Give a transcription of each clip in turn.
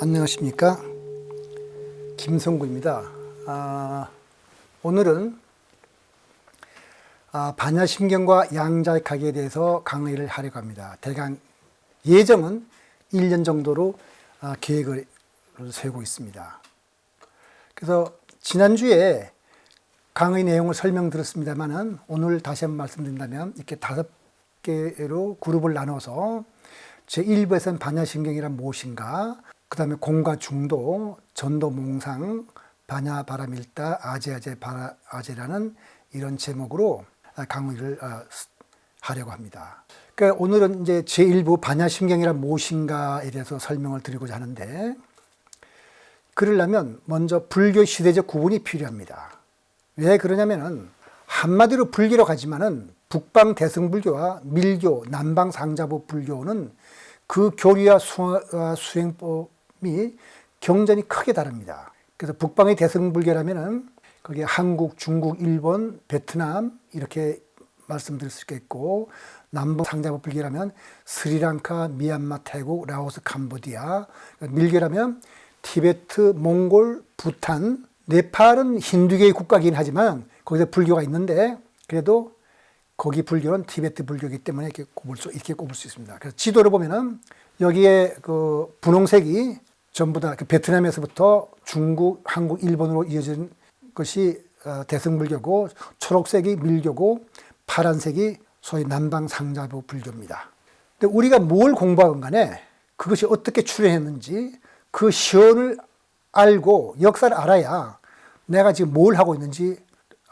안녕하십니까, 김성구입니다. 오늘은 반야심경과 양자역학에 대해서 강의를 하려고 합니다. 대강 예정은 1년 정도로 계획을 세우고 있습니다. 그래서 지난주에 강의 내용을 설명드렸습니다만은 오늘 다시 한번 말씀드린다면 이렇게 5개로 그룹을 나눠서 제1부에서는 반야심경이란 무엇인가, 그 다음에 공과 중도, 전도 몽상, 반야 바라밀다, 아제아제 바라아제라는 이런 제목으로 강의를 하려고 합니다. 그러니까 오늘은 이제 제1부 반야심경이란 무엇인가에 대해서 설명을 드리고자 하는데, 그러려면 먼저 불교 시대적 구분이 필요합니다. 왜 그러냐면은 한마디로 불교로 가지만은 북방 대승불교와 밀교, 남방 상자부 불교는 그 교리와 수행법이 경전이 크게 다릅니다. 그래서 북방의 대승불교라면은 거기에 한국, 중국, 일본, 베트남 이렇게 말씀드릴 수 있겠고, 남방 상자부 불교라면 스리랑카, 미얀마, 태국, 라오스, 캄보디아, 밀교라면 티베트, 몽골, 부탄, 네팔은 힌두교의 국가이긴 하지만 거기서 불교가 있는데 그래도 거기 불교는 티베트 불교이기 때문에 이렇게 꼽을 수 있습니다. 그래서 지도를 보면은 여기에 그 분홍색이 전부 다 베트남에서부터 중국, 한국, 일본으로 이어진 것이 대승불교고, 초록색이 밀교고, 파란색이 소위 남방 상자부 불교입니다. 근데 우리가 뭘 공부하건 간에 그것이 어떻게 출현했는지 그 시원을 알고 역사를 알아야 내가 지금 뭘 하고 있는지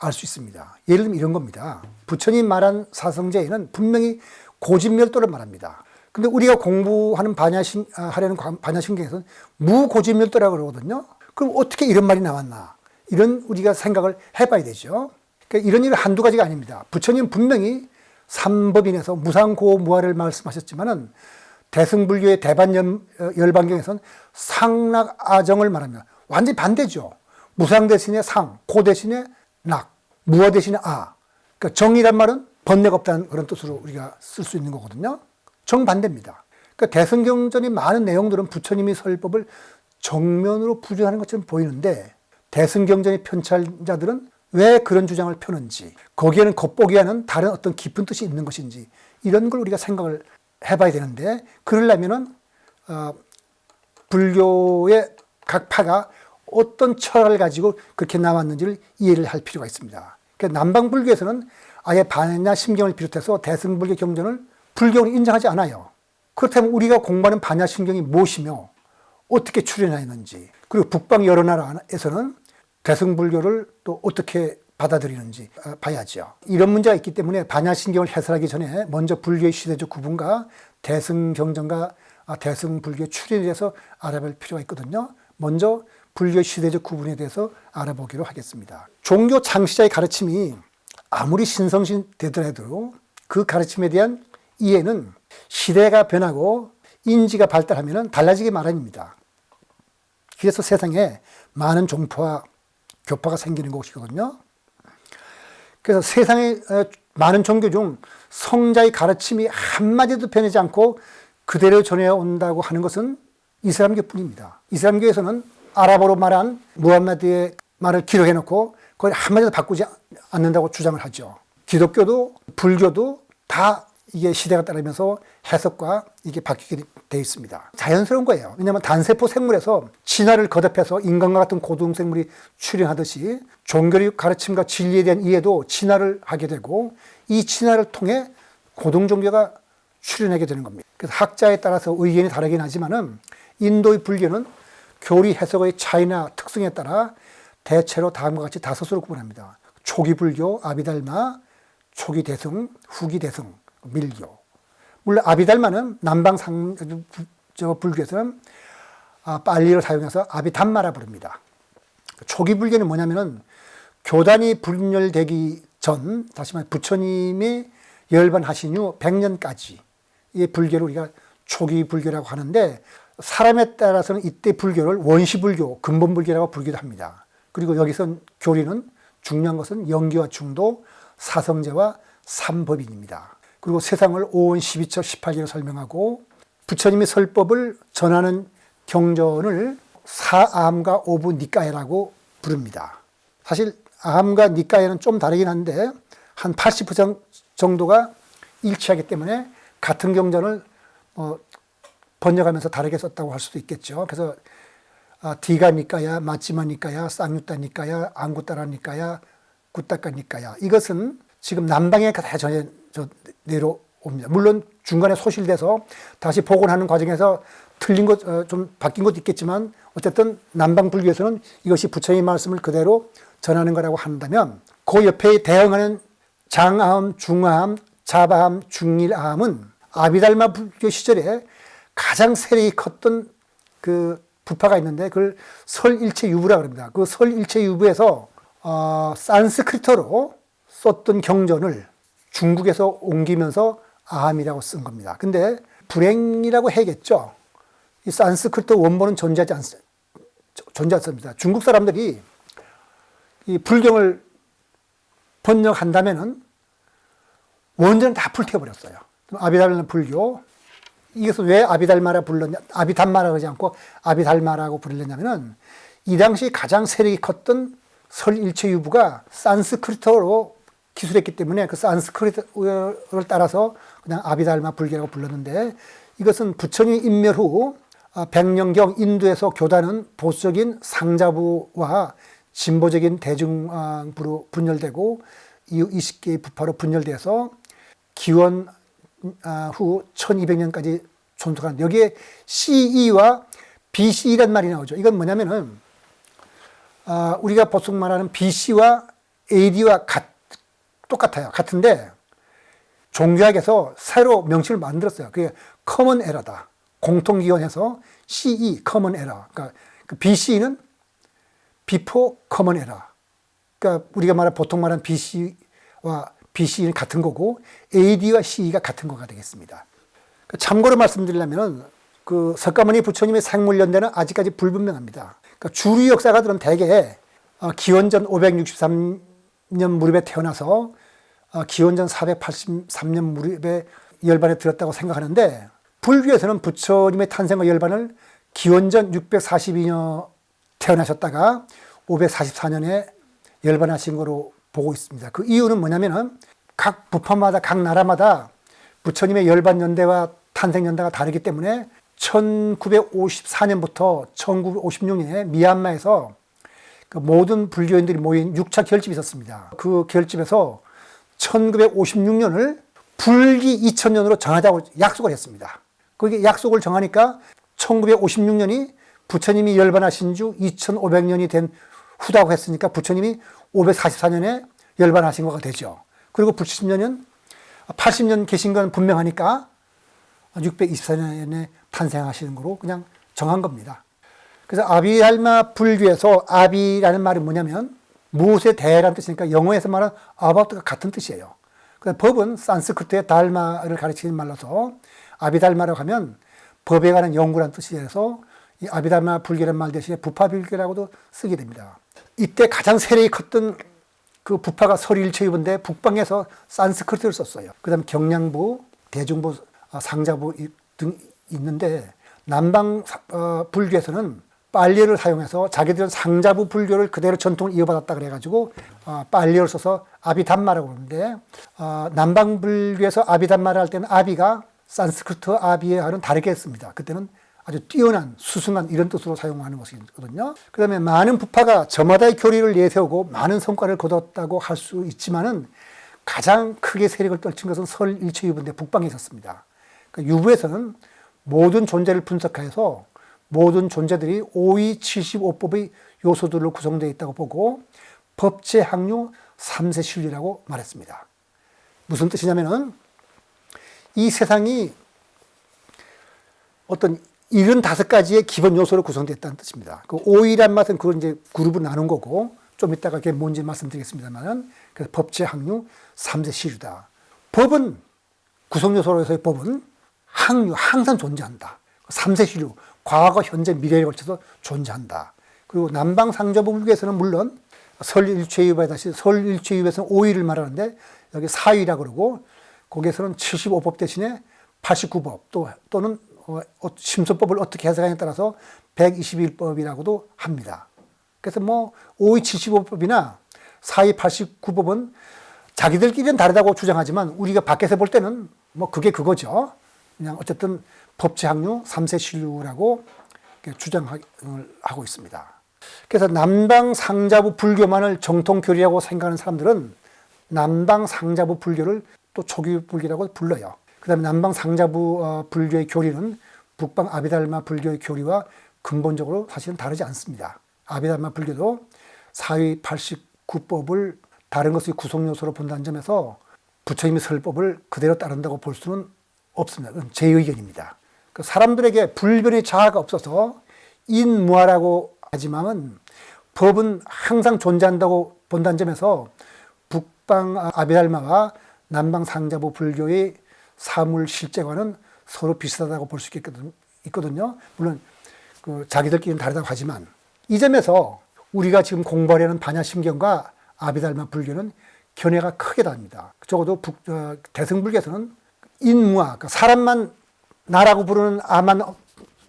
알 수 있습니다. 예를 들면 이런 겁니다. 부처님 말한 사성제에는 분명히 고진멸도를 말합니다. 근데 우리가 공부하는 하려는 반야심경에서는 무고진멸도라고 그러거든요. 그럼 어떻게 이런 말이 나왔나? 이런 우리가 생각을 해봐야 되죠. 그러니까 이런 일은 한두 가지가 아닙니다. 부처님 분명히 삼법인에서 무상고무아를 말씀하셨지만은 대승불교의 대반열반경에서는 상락아정을 말합니다. 완전히 반대죠. 무상 대신에 상, 고 대신에 낙, 무아 대신에 아. 그러니까 정이란 말은 번뇌가 없다는 그런 뜻으로 우리가 쓸 수 있는 거거든요. 정반대입니다. 그러니까 대승경전의 많은 내용들은 부처님이 설법을 정면으로 부정하는 것처럼 보이는데, 대승경전의 편찬자들은 왜 그런 주장을 펴는지, 거기에는 겉보기와는 다른 어떤 깊은 뜻이 있는 것인지, 이런 걸 우리가 생각을 해봐야 되는데, 그러려면은 불교의 각 파가 어떤 철학을 가지고 그렇게 나왔는지를 이해를 할 필요가 있습니다. 그러니까 남방불교에서는 아예 반야심경을 비롯해서 대승불교 경전을 불교는 인정하지 않아요. 그렇다면 우리가 공부하는 반야심경이 무엇이며 어떻게 출현하였는지, 그리고 북방 여러 나라에서는 대승불교를 또 어떻게 받아들이는지 봐야죠. 이런 문제가 있기 때문에 반야심경을 해설하기 전에 먼저 불교의 시대적 구분과 대승경전과 대승불교의 출현에 대해서 알아볼 필요가 있거든요. 먼저 불교 시대적 구분에 대해서 알아보기로 하겠습니다. 종교 창시자의 가르침이 아무리 신성시되더라도 그 가르침에 대한 이해는 시대가 변하고 인지가 발달하면 달라지기 마련입니다. 그래서 세상에 많은 종파와 교파가 생기는 것이거든요. 그래서 세상의 많은 종교 중 성자의 가르침이 한마디도 변하지 않고 그대로 전해온다고 하는 것은 이슬람교뿐입니다. 이슬람교에서는 아랍어로 말한 무함마드의 말을 기록해놓고 그걸 한마디도 바꾸지 않는다고 주장을 하죠. 기독교도 불교도 다 이게 시대가 따르면서 해석과 이게 바뀌게 되어 있습니다. 자연스러운 거예요. 왜냐하면 단세포 생물에서 진화를 거듭해서 인간과 같은 고등생물이 출현하듯이 종교의 가르침과 진리에 대한 이해도 진화를 하게 되고, 이 진화를 통해 고등종교가 출현하게 되는 겁니다. 그래서 학자에 따라서 의견이 다르긴 하지만은 인도의 불교는 교리 해석의 차이나 특성에 따라 대체로 다음과 같이 5수로 구분합니다. 초기 불교, 아비달마, 초기 대승, 후기 대승, 밀교. 물론 아비달마는 남방 불교에서는 빨리를 사용해서 아비담마라 부릅니다. 초기 불교는 뭐냐면은 교단이 분열되기 전, 다시 말해 부처님이 열반하신 후 100년까지 이 불교를 우리가 초기 불교라고 하는데, 사람에 따라서는 이때 불교를 원시불교, 근본불교라고 부르기도 합니다. 그리고 여기서 교리는 중요한 것은 영기와 중도, 사성제와 삼법인입니다. 그리고 세상을 오온 12처 18기로 설명하고 부처님의 설법을 전하는 경전을 사암과 오부 니까야라고 부릅니다. 사실 암과 니까야는 좀 다르긴 한데 한 80% 정도가 일치하기 때문에 같은 경전을 번역하면서 다르게 썼다고 할 수도 있겠죠. 그래서 디가 니까야, 마찌마 니까야, 쌍유따 니까야, 앙구따라 니까야, 구따까 니까야, 이것은 지금 남방에 다 전해 내려옵니다. 물론 중간에 소실돼서 다시 복원하는 과정에서 틀린 것, 좀 바뀐 것도 있겠지만 어쨌든 남방 불교에서는 이것이 부처님의 말씀을 그대로 전하는 거라고 한다면 그 옆에 대응하는 장암, 중암, 자바암, 중일암은 아비달마 불교 시절에 가장 세력이 컸던 그 부파가 있는데 그걸 설일체유부라고 합니다. 그 설일체유부에서 산스크리트어로 썼던 경전을 중국에서 옮기면서 암이라고 쓴 겁니다. 근데 불행이라고 해야겠죠. 이 산스크리트 원본은 존재하지 않습니다. 중국 사람들이 이 불경을 번역한다면은 원전을 다 불태워버렸어요. 아비달마 불교. 이것을 왜 아비달마라 불렀냐, 아비담마라 그러지 않고 아비달마라고 부르려냐면은 이 당시 가장 세력이 컸던 설일체유부가 산스크리트어로 기술했기 때문에 그 산스크리트어를 따라서 그냥 아비달마 불교라고 불렀는데 이것은 부처님 인멸 후 백년경 인도에서 교단은 보수적인 상자부와 진보적인 대중부로 분열되고 이후 20개의 부파로 분열돼서 기원 후 1200년까지 존속한, 여기에 CE와 BCE란 말이 나오죠. 이건 뭐냐면은 우리가 보통 말하는 BC와 AD와 똑같아요. 같은데 종교학에서 새로 명칭을 만들었어요. 그게 커먼 에러다. 공통기원해서 CE, 커먼 에러. 그러니까 그 BC는 Before Common Era. 그러니까 우리가 보통 말하는 BC와 BC는 같은 거고 AD와 CE가 같은 거가 되겠습니다. 참고로 말씀드리려면 그 석가모니 부처님의 생물연대는 아직까지 불분명합니다. 그러니까 주류 역사가들은 대개 기원전 563년 무렵에 태어나서 기원전 483년 무렵에 열반에 들었다고 생각하는데 불교에서는 부처님의 탄생과 열반을 기원전 642년 태어나셨다가 544년에 열반하신 거로 보고 있습니다. 그 이유는 뭐냐면은 각 부파마다, 각 나라마다 부처님의 열반 연대와 탄생 연대가 다르기 때문에 1954년부터 1956년에 미얀마에서 그 모든 불교인들이 모인 6차 결집이 있었습니다. 그 결집에서 1956년을 불기 2000년으로 정하자고 약속을 했습니다. 그게 약속을 정하니까 1956년이 부처님이 열반하신 주 2500년이 된 후다고 했으니까 부처님이 544년에 열반하신 거가 되죠. 그리고 부처님은 80년 계신 건 분명하니까 624년에 탄생하시는 거로 그냥 정한 겁니다. 그래서 아비달마 불교에서 아비라는 말이 뭐냐면 무엇에 대해라는 뜻이니까 영어에서 말하는 about가 같은 뜻이에요. 그래서 법은 산스크리트의 달마를 가리키는 말로서 아비달마라고 하면 법에 관한 연구라는 뜻이라서 이 아비달마 불교라는 말 대신에 부파불교라고도 쓰게 됩니다. 이때 가장 세력이 컸던 그 부파가 설일체유부인데 북방에서 산스크리트를 썼어요. 그 다음에 경량부, 대중부, 상자부 등 있는데 남방 불교에서는 빨리어를 사용해서 자기들은 상자부 불교를 그대로 전통을 이어받았다 그래가지고 빨리어를 써서 아비담마라고 그러는데 남방 불교에서 아비담마를 할 때는 아비가 산스크리트 아비와는 다르게 했습니다. 그때는 아주 뛰어난, 수승한 이런 뜻으로 사용하는 것이거든요. 그 다음에 많은 부파가 저마다의 교리를 내세우고 많은 성과를 거뒀다고 할 수 있지만은 가장 크게 세력을 떨친 것은 설일체유부인데 북방에 있었습니다. 그러니까 유부에서는 모든 존재를 분석해서 모든 존재들이 5위 75법의 요소들로 구성되어 있다고 보고 법제학류 3세 실리라고 말했습니다. 무슨 뜻이냐면은 이 세상이 어떤 75가지의 기본 요소로 구성되어 있다는 뜻입니다. 그 5위란 맛은 그걸 이제 그룹을 나눈 거고 좀 이따가 그게 뭔지 말씀드리겠습니다만은 그래서 법제학류 3세 실류다. 법은 구성 요소로서의 법은 학류 항상 존재한다. 3세 실류 과거, 현재, 미래에 걸쳐서 존재한다. 그리고 남방 상자부 불교에서는 물론 설일체유부에 다시 설일체유부에서는 5위를 말하는데 여기 4위라 그러고 거기에서는 75법 대신에 89법 또는 심소법을 어떻게 해석하냐에 따라서 121법이라고도 합니다. 그래서 뭐 5위 75법이나 4위 89법은 자기들끼리는 다르다고 주장하지만 우리가 밖에서 볼 때는 뭐 그게 그거죠. 그냥 어쨌든 법제학류 3세 신류라고 주장하고 있습니다. 그래서 남방상자부 불교만을 정통교리라고 생각하는 사람들은 남방상자부 불교를 또 초기불교라고 불러요. 그 다음에 남방상자부 불교의 교리는 북방 아비달마 불교의 교리와 근본적으로 사실은 다르지 않습니다. 아비달마 불교도 4위 89법을 다른 것의 구성요소로 본다는 점에서 부처님의 설법을 그대로 따른다고 볼 수는 없습니다. 그건 제 의견입니다. 사람들에게 불변의 자아가 없어서 인무아라고 하지만 법은 항상 존재한다고 본다는 점에서 북방 아비달마와 남방 상자부 불교의 사물 실제와는 서로 비슷하다고 볼 수 있거든요. 물론 자기들끼리는 다르다고 하지만 이 점에서 우리가 지금 공부하려는 반야심경과 아비달마 불교는 견해가 크게 다릅니다. 적어도 대승불교에서는 인무아, 그러니까 사람만 나라고 부르는 아만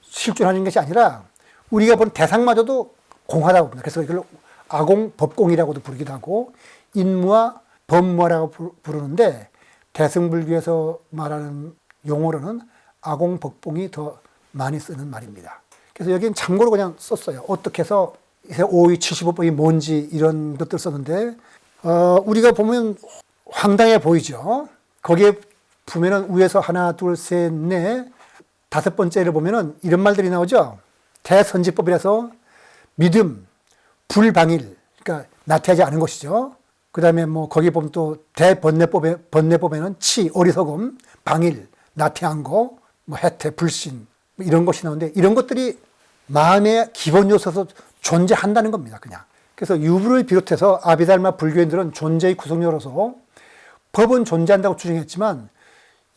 실존하는 것이 아니라 우리가 보는 대상마저도 공하다고 봅니다. 그래서 이걸 아공, 법공이라고도 부르기도 하고 인무아, 법무아라고 부르는데 대승불교에서 말하는 용어로는 아공, 법공이 더 많이 쓰는 말입니다. 그래서 여기는 참고로 그냥 썼어요. 어떻게 해서 5위 75법이 뭔지 이런 것들 썼는데 우리가 보면 황당해 보이죠. 거기에 보면은 위에서 하나, 둘, 셋, 넷, 다섯 번째를 보면은 이런 말들이 나오죠. 대선지법이라서 믿음, 불방일, 그러니까 나태하지 않은 것이죠. 그 다음에 뭐 거기 보면 또 번뇌법에는 치, 어리석음, 방일, 나태한 거, 뭐 해태, 불신 뭐 이런 것이 나오는데 이런 것들이 마음의 기본 요소에서 존재한다는 겁니다. 그냥. 그래서 유부를 비롯해서 아비달마 불교인들은 존재의 구성요로서 법은 존재한다고 주장했지만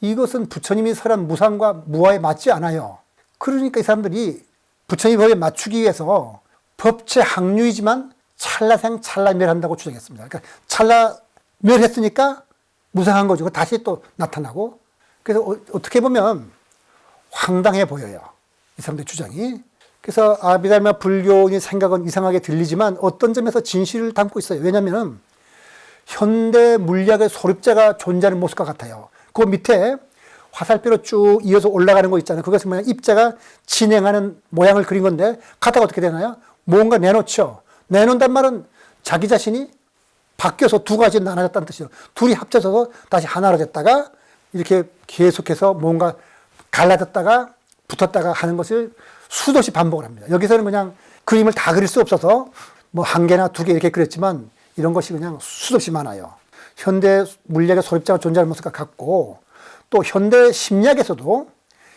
이것은 부처님이 설한 무상과 무아에 맞지 않아요. 그러니까 이 사람들이 부처님 법에 맞추기 위해서 법체 항류이지만 찰나생 찰나멸한다고 주장했습니다. 그러니까 찰나멸했으니까 무상한 거죠. 다시 또 나타나고. 그래서 어떻게 보면 황당해 보여요. 이 사람들의 주장이. 그래서 아비달마 불교의 생각은 이상하게 들리지만 어떤 점에서 진실을 담고 있어요. 왜냐하면 현대 물리학의 소립자가 존재하는 모습과 같아요. 그 밑에 화살표로 쭉 이어서 올라가는 거 있잖아요. 그것은 뭐냐, 입자가 진행하는 모양을 그린 건데 가다가 어떻게 되나요? 뭔가 내놓죠. 내놓는단 말은 자기 자신이 바뀌어서 두 가지 나눠졌다는 뜻이에요. 둘이 합쳐져서 다시 하나로 됐다가 이렇게 계속해서 뭔가 갈라졌다가 붙었다가 하는 것을 수도 없이 반복을 합니다. 여기서는 그냥 그림을 다 그릴 수 없어서 뭐 한 개나 두 개 이렇게 그렸지만 이런 것이 그냥 수도 없이 많아요. 현대 물리학의 소립자가 존재하는 모습과 같고 또 현대 심리학에서도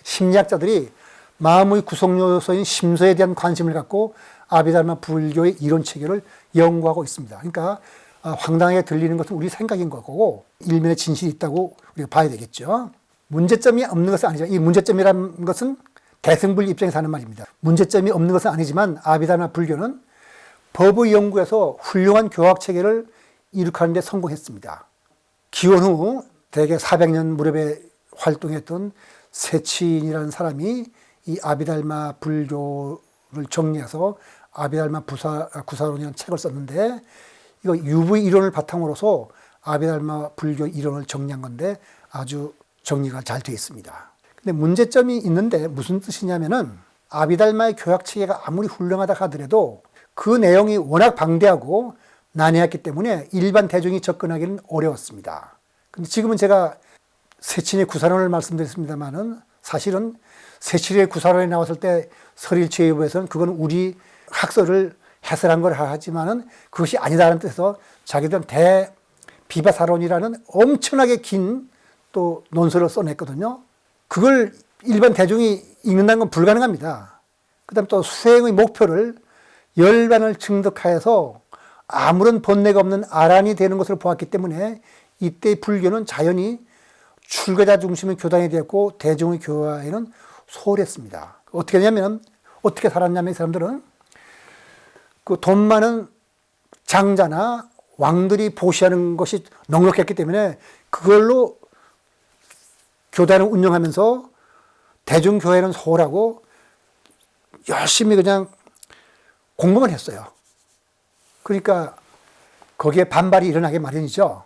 심리학자들이 마음의 구성요소인 심소에 대한 관심을 갖고 아비달마 불교의 이론 체계를 연구하고 있습니다. 그러니까 황당하게 들리는 것은 우리 생각인 거고 일면의 진실이 있다고 우리가 봐야 되겠죠. 문제점이 없는 것은 아니죠. 이 문제점이라는 것은 대승불 입장에서 하는 말입니다. 문제점이 없는 것은 아니지만 아비달마 불교는 법의 연구에서 훌륭한 교학 체계를 이룩하는 데 성공했습니다. 기원 후 대개 400년 무렵에 활동했던 세친이라는 사람이 이 아비달마 불교를 정리해서 아비달마 구사론이라는 책을 썼는데 이거 유부의 이론을 바탕으로서 아비달마 불교 이론을 정리한 건데 아주 정리가 잘 되어 있습니다. 근데 문제점이 있는데 무슨 뜻이냐면은 아비달마의 교학 체계가 아무리 훌륭하다 하더라도 그 내용이 워낙 방대하고 난해했기 때문에 일반 대중이 접근하기는 어려웠습니다. 근데 지금은 제가 세친의 구사론을 말씀드렸습니다만은 사실은 세친의 구사론에 나왔을 때 설일체의부에서는 그건 우리 학설을 해설한 걸 하지만은 그것이 아니다라는 뜻에서 자기들은 대비바사론이라는 엄청나게 긴 또 논설을 써냈거든요. 그걸 일반 대중이 읽는다는 건 불가능합니다. 그 다음에 또 수행의 목표를 열반을 증득하여서 아무런 번뇌가 없는 아란이 되는 것으로 보았기 때문에 이때 불교는 자연히 출가자 중심의 교단이 되었고 대중의 교화에는 소홀했습니다. 어떻게 하냐면 어떻게 살았냐면 이 사람들은 그 돈 많은 장자나 왕들이 보시하는 것이 넉넉했기 때문에 그걸로 교단을 운영하면서 대중교회는 소홀하고 열심히 그냥 공부만 했어요. 그러니까 거기에 반발이 일어나게 마련이죠.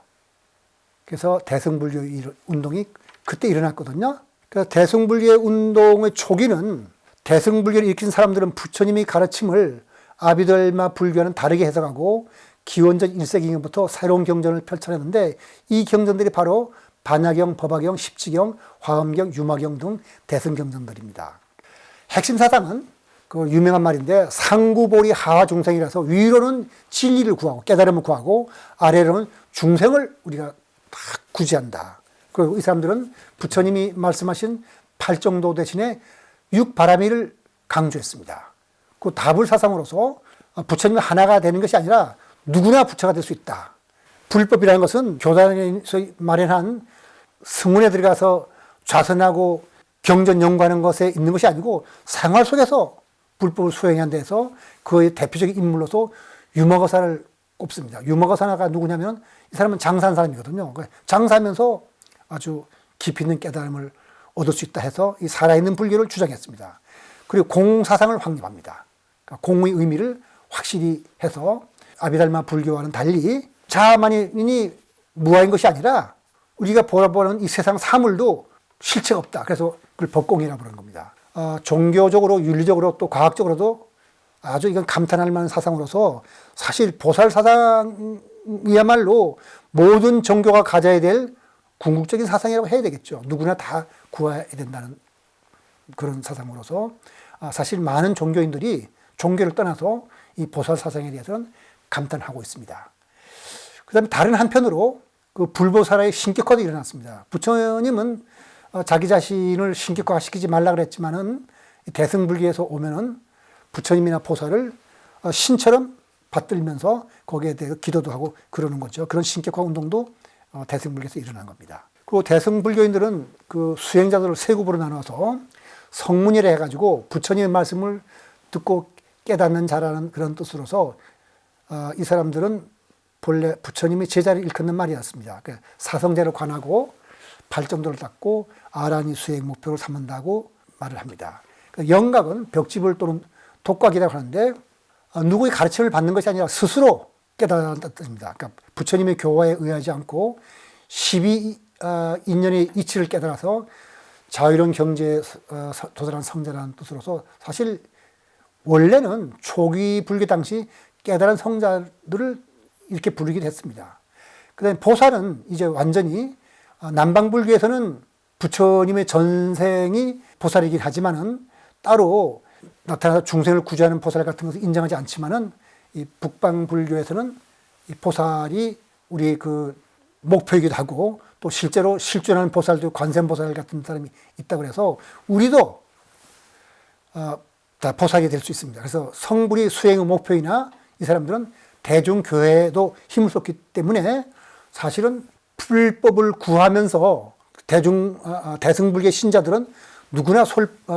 그래서 대승불교 운동이 그때 일어났거든요. 그래서 대승불교 운동의 초기는 대승불교를 일으킨 사람들은 부처님이 가르침을 아비들마 불교와는 다르게 해석하고 기원전 1세기부터 새로운 경전을 펼쳐냈는데 이 경전들이 바로 반야경, 법화경, 십지경, 화엄경, 유마경 등 대승경전들입니다. 핵심 사상은 그 유명한 말인데 상구보리 하하중생이라서 위로는 진리를 구하고 깨달음을 구하고 아래로는 중생을 우리가 다 구제한다. 그리고 이 사람들은 부처님이 말씀하신 팔정도 대신에 육바라미를 강조했습니다. 그 다불 사상으로서 부처님이 하나가 되는 것이 아니라 누구나 부처가 될 수 있다. 불법이라는 것은 교단에서 마련한 성문에 들어가서 좌선하고 경전 연구하는 것에 있는 것이 아니고 생활 속에서 불법을 수행한 데서 그의 대표적인 인물로서 유머거사를 꼽습니다. 유머거사가 누구냐면 이 사람은 장사한 사람이거든요. 장사하면서 아주 깊이 있는 깨달음을 얻을 수 있다 해서 이 살아있는 불교를 주장했습니다. 그리고 공사상을 확립합니다. 그러니까 공의 의미를 확실히 해서 아비달마 불교와는 달리 자만이 무아인 것이 아니라 우리가 보는 이 세상 사물도 실체가 없다. 그래서 그걸 법공이라고 부르는 겁니다. 종교적으로, 윤리적으로 또 과학적으로도 아주 이건 감탄할 만한 사상으로서 사실 보살 사상이야말로 모든 종교가 가져야 될 궁극적인 사상이라고 해야 되겠죠. 누구나 다 구해야 된다는 그런 사상으로서 사실 많은 종교인들이 종교를 떠나서 이 보살 사상에 대해서는 감탄하고 있습니다. 그 다음에 다른 한편으로 그 불보살의 신격화도 일어났습니다. 부처님은 자기 자신을 신격화시키지 말라 그랬지만은 대승불교에서 오면은 부처님이나 보살을 신처럼 받들면서 거기에 대해서 기도도 하고 그러는 거죠. 그런 신격화 운동도 대승불교에서 일어난 겁니다. 그리고 대승불교인들은 그 수행자들을 세 그룹으로 나눠서 성문이라 해가지고 부처님의 말씀을 듣고 깨닫는 자라는 그런 뜻으로서 이 사람들은 본래 부처님이 제자를 일컫는 말이었습니다. 사성제를 관하고 발정도를 닦고 아란이 수행 목표를 삼는다고 말을 합니다. 영각은 벽집을 또는 독각이라고 하는데 누구의 가르침을 받는 것이 아니라 스스로 깨달았다는 뜻입니다. 그러니까 부처님의 교화에 의하지 않고 12인연의 이치를 깨달아서 자유로운 경제에 도달한 성자라는 뜻으로서 사실 원래는 초기 불교 당시 깨달은 성자들을 이렇게 부르기도 했습니다. 그 다음에 보살은 이제 완전히 남방불교에서는 부처님의 전생이 보살이긴 하지만은 따로 나타나서 중생을 구제하는 보살 같은 것을 인정하지 않지만은 이 북방불교에서는 이 보살이 우리 그 목표이기도 하고 또 실제로 실존하는 보살도 관세음보살 같은 사람이 있다고 해서 우리도 다 보살이 될 수 있습니다. 그래서 성불이 수행의 목표이나 이 사람들은 대중교회에도 힘을 쏟기 때문에 사실은 불법을 구하면서 대승불교 신자들은 누구나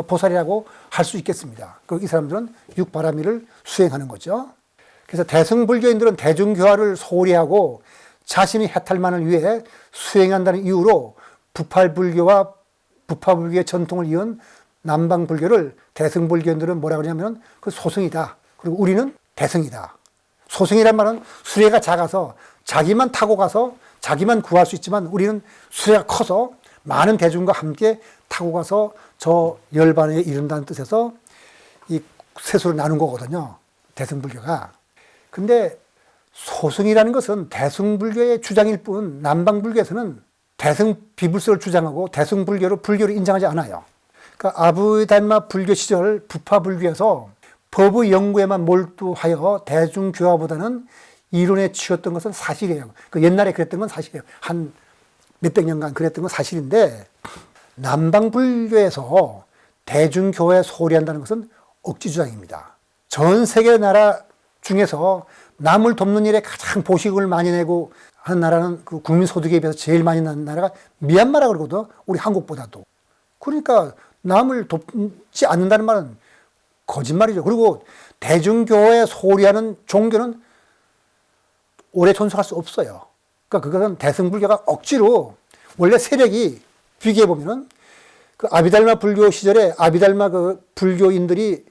보살이라고 할 수 있겠습니다. 이 사람들은 육바라미를 수행하는 거죠. 그래서 대승불교인들은 대중교화를 소홀히 하고 자신의 해탈만을 위해 수행한다는 이유로 부팔불교와 부파불교의 전통을 이은 남방불교를 대승불교인들은 뭐라 그러냐면 그 소승이다. 그리고 우리는 대승이다. 소승이란 말은 수레가 작아서 자기만 타고 가서 자기만 구할 수 있지만 우리는 수레가 커서 많은 대중과 함께 타고 가서 저 열반에 이른다는 뜻에서 이 세수를 나눈 거거든요. 대승불교가. 근데 소승이라는 것은 대승불교의 주장일 뿐 남방불교에서는 대승비불설을 주장하고 대승불교를 불교를 인정하지 않아요. 그러니까 아부달마 불교 시절 부파불교에서 법의 연구에만 몰두하여 대중교화보다는 이론에 치였던 것은 사실이에요. 그 옛날에 그랬던 건 사실이에요. 한 몇백 년간 그랬던 건 사실인데 남방불교에서 대중교회에 소홀히 한다는 것은 억지주장입니다. 전 세계 나라 중에서 남을 돕는 일에 가장 보식을 많이 내고 하는 나라는 그 국민소득에 비해서 제일 많이 나는 나라가 미얀마라 그러거든. 우리 한국보다도. 그러니까 남을 돕지 않는다는 말은 거짓말이죠. 그리고 대중교회에 소홀히 하는 종교는 오래 존속할 수 없어요. 그러니까 그것은 대승불교가 억지로 원래 세력이 비교해 보면은 그 아비달마 불교 시절에 아비달마 그 불교인들이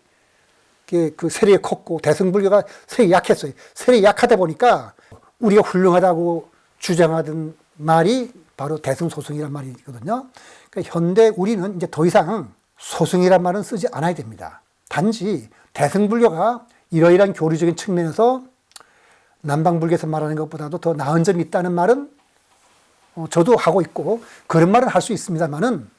그 세력이 컸고 대승불교가 세력이 약했어요. 세력이 약하다 보니까 우리가 훌륭하다고 주장하던 말이 바로 대승소승이란 말이거든요. 그러니까 현대 우리는 이제 더 이상 소승이란 말은 쓰지 않아야 됩니다. 단지 대승불교가 이러이러한 교리적인 측면에서 남방불교에서 말하는 것보다도 더 나은 점이 있다는 말은 저도 하고 있고 그런 말은 할 수 있습니다만은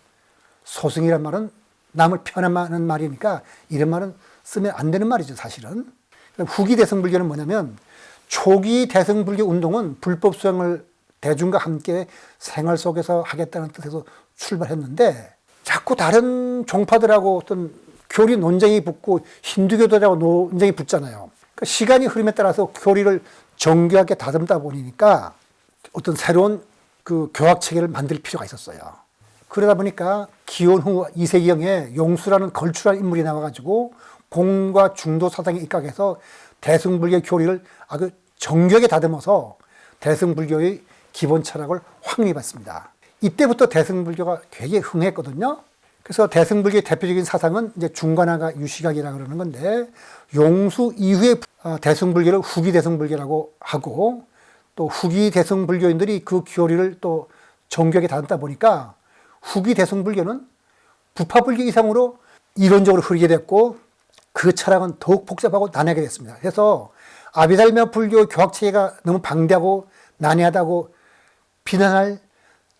소승이란 말은 남을 편안하는 말이니까 이런 말은 쓰면 안 되는 말이죠, 사실은. 후기 대승불교는 뭐냐면 초기 대승불교 운동은 불법 수행을 대중과 함께 생활 속에서 하겠다는 뜻에서 출발했는데 자꾸 다른 종파들하고 어떤 교리 논쟁이 붙고 힌두교도하고 논쟁이 붙잖아요. 그러니까 시간이 흐름에 따라서 교리를 정교하게 다듬다 보니까 어떤 새로운 그 교학 체계를 만들 필요가 있었어요. 그러다 보니까 기원 후 2세기경에 용수라는 걸출한 인물이 나와가지고 공과 중도 사상에 입각해서 대승불교 교리를 아주 정교하게 다듬어서 대승불교의 기본 철학을 확립했습니다. 이때부터 대승불교가 되게 흥했거든요. 그래서 대승불교의 대표적인 사상은 이제 중간화가 유시각이라고 그러는 건데 용수 이후에 대승불교를 후기 대승불교라고 하고 또 후기 대승불교인들이 그 교리를 또 정교하게 다듬다 보니까 후기 대승불교는 부파불교 이상으로 이론적으로 흐르게 됐고 그 철학은 더욱 복잡하고 난해하게 됐습니다. 그래서 아비달마 불교 교학체계가 너무 방대하고 난해하다고 비난할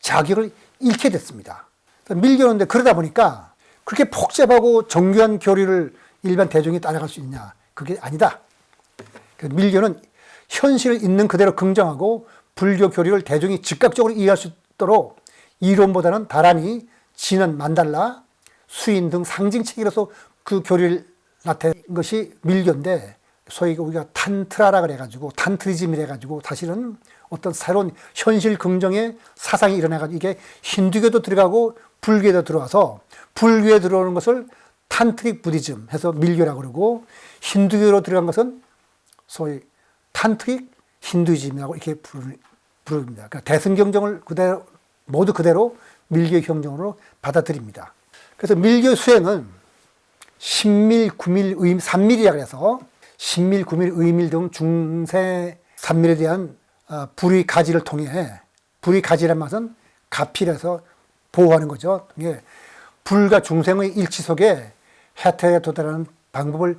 자격을 잃게 됐습니다. 밀려오는데 그러다 보니까 그렇게 복잡하고 정교한 교리를 일반 대중이 따라갈 수 있냐? 그게 아니다. 밀교는 현실을 있는 그대로 긍정하고 불교 교리를 대중이 즉각적으로 이해할 수 있도록 이론보다는 다란히 진원, 만달라, 수인 등 상징체계로서 그 교리를 나타낸 것이 밀교인데 소위 우리가 탄트라라 그래가지고 탄트리즘이라 해가지고 사실은 어떤 새로운 현실 긍정의 사상이 일어나가지고 이게 힌두교도 들어가고 불교도 들어와서 불교에 들어오는 것을 탄트릭 부디즘 해서 밀교라고 그러고 힌두교로 들어간 것은 소위 탄트릭 힌두이즘이라고 이렇게 부릅니다. 그러니까 대승경정을 그대로 모두 그대로 밀교 경정으로 받아들입니다. 그래서 밀교 수행은 신밀, 구밀, 의밀, 삼밀이라고 해서 신밀, 구밀, 의밀 등 중세 삼밀에 대한 불의 가지를 통해 불의 가지란 말은 가필해서 보호하는 거죠. 이게 불과 중생의 일치 속에 해태에 도달하는 방법을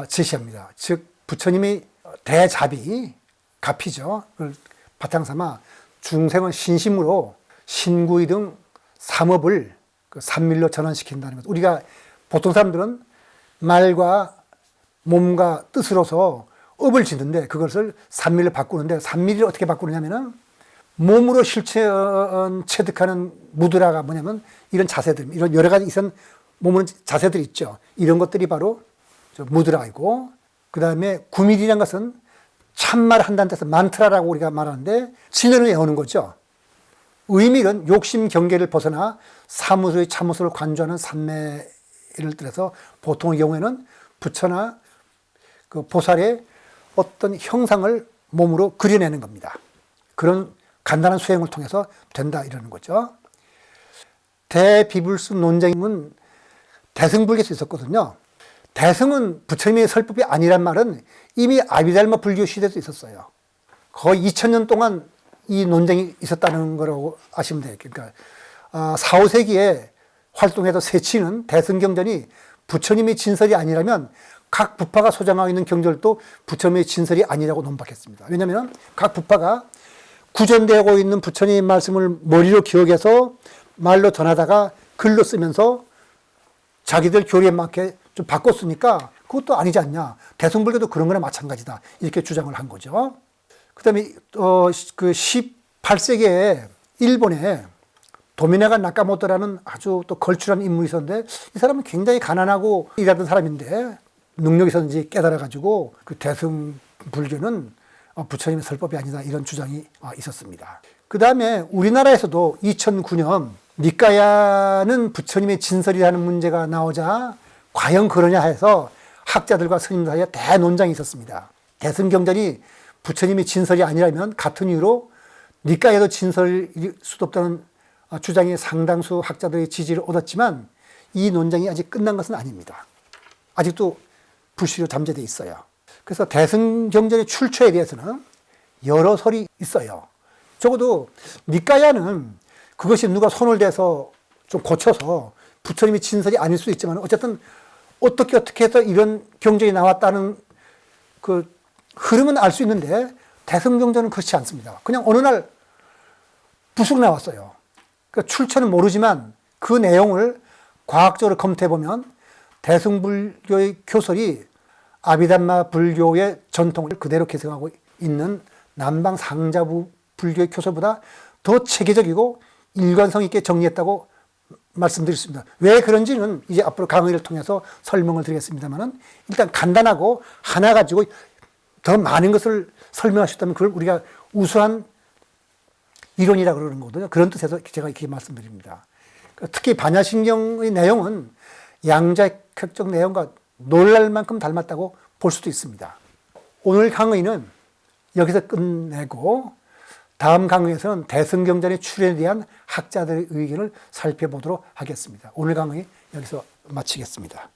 제시합니다. 즉 부처님이 대자비, 가피죠. 그걸 바탕 삼아 중생은 신심으로 신구의 등 삼업을 그 삼밀로 전환시킨다는 것. 우리가 보통 사람들은 말과 몸과 뜻으로서 업을 짓는데 그것을 삼밀로 바꾸는데 삼밀을 어떻게 바꾸느냐면은 몸으로 실체 체득하는 무드라가 뭐냐면 이런 자세들, 이런 여러 가지 이런 몸은 자세들이 있죠. 이런 것들이 바로 무드라이고 그 다음에 구밀이라는 것은 참말 한다는 뜻에서 만트라라고 우리가 말하는데 진언을 외우는 거죠. 의밀은 욕심 경계를 벗어나 사무소의 참무소를 관조하는 삼매를 들어서 보통의 경우에는 부처나 그 보살의 어떤 형상을 몸으로 그려내는 겁니다. 그런 간단한 수행을 통해서 된다 이러는 거죠. 대비불수 논쟁은 대승불교에서 있었거든요. 대승은 부처님의 설법이 아니란 말은 이미 아비달마 불교 시대에도 있었어요. 거의 2000년 동안 이 논쟁이 있었다는 거라고 아시면 돼요. 그러니까 4, 5세기에 활동해서 세치는 대승경전이 부처님의 진설이 아니라면 각 부파가 소장하고 있는 경전도 부처님의 진설이 아니라고 논박했습니다. 왜냐하면 각 부파가 구전되고 있는 부처님의 말씀을 머리로 기억해서 말로 전하다가 글로 쓰면서 자기들 교리에 맞게 좀 바꿨으니까 그것도 아니지 않냐. 대승불교도 그런 거나 마찬가지다. 이렇게 주장을 한 거죠. 그 다음에 그 18세기에 일본에 도미나가 나카모토라는 아주 또 걸출한 인물이 있었는데 이 사람은 굉장히 가난하고 일하던 사람인데 능력이 있었는지 깨달아가지고 그 대승불교는 부처님의 설법이 아니다 이런 주장이 있었습니다. 그 다음에 우리나라에서도 2009년 니까야는 부처님의 진설이라는 문제가 나오자 과연 그러냐 해서 학자들과 스님 사이에 대논쟁이 있었습니다. 대승경전이 부처님의 진설이 아니라면 같은 이유로 니까야도 진설일 수도 없다는 주장이 상당수 학자들의 지지를 얻었지만 이 논쟁이 아직 끝난 것은 아닙니다. 아직도 불씨로 잠재되어 있어요. 그래서 대승경전의 출처에 대해서는 여러 설이 있어요. 적어도 니까야는 그것이 누가 손을 대서 좀 고쳐서 부처님이 진설이 아닐 수도 있지만 어쨌든 어떻게 해서 이런 경전이 나왔다는 그 흐름은 알 수 있는데 대승경전은 그렇지 않습니다. 그냥 어느 날 부숙 나왔어요. 그 출처는 모르지만 그 내용을 과학적으로 검토해보면 대승불교의 교설이 아비담마 불교의 전통을 그대로 계승하고 있는 남방 상자부 불교의 교설보다 더 체계적이고 일관성 있게 정리했다고 말씀드렸습니다. 왜 그런지는 이제 앞으로 강의를 통해서 설명을 드리겠습니다만은 일단 간단하고 하나 가지고 더 많은 것을 설명하셨다면 그걸 우리가 우수한 이론이라고 그러는 거거든요. 그런 뜻에서 제가 이렇게 말씀드립니다. 특히 반야신경의 내용은 양자역학적 내용과 놀랄 만큼 닮았다고 볼 수도 있습니다. 오늘 강의는 여기서 끝내고 다음 강의에서는 대승경전의 출현에 대한 학자들의 의견을 살펴보도록 하겠습니다. 오늘 강의 여기서 마치겠습니다.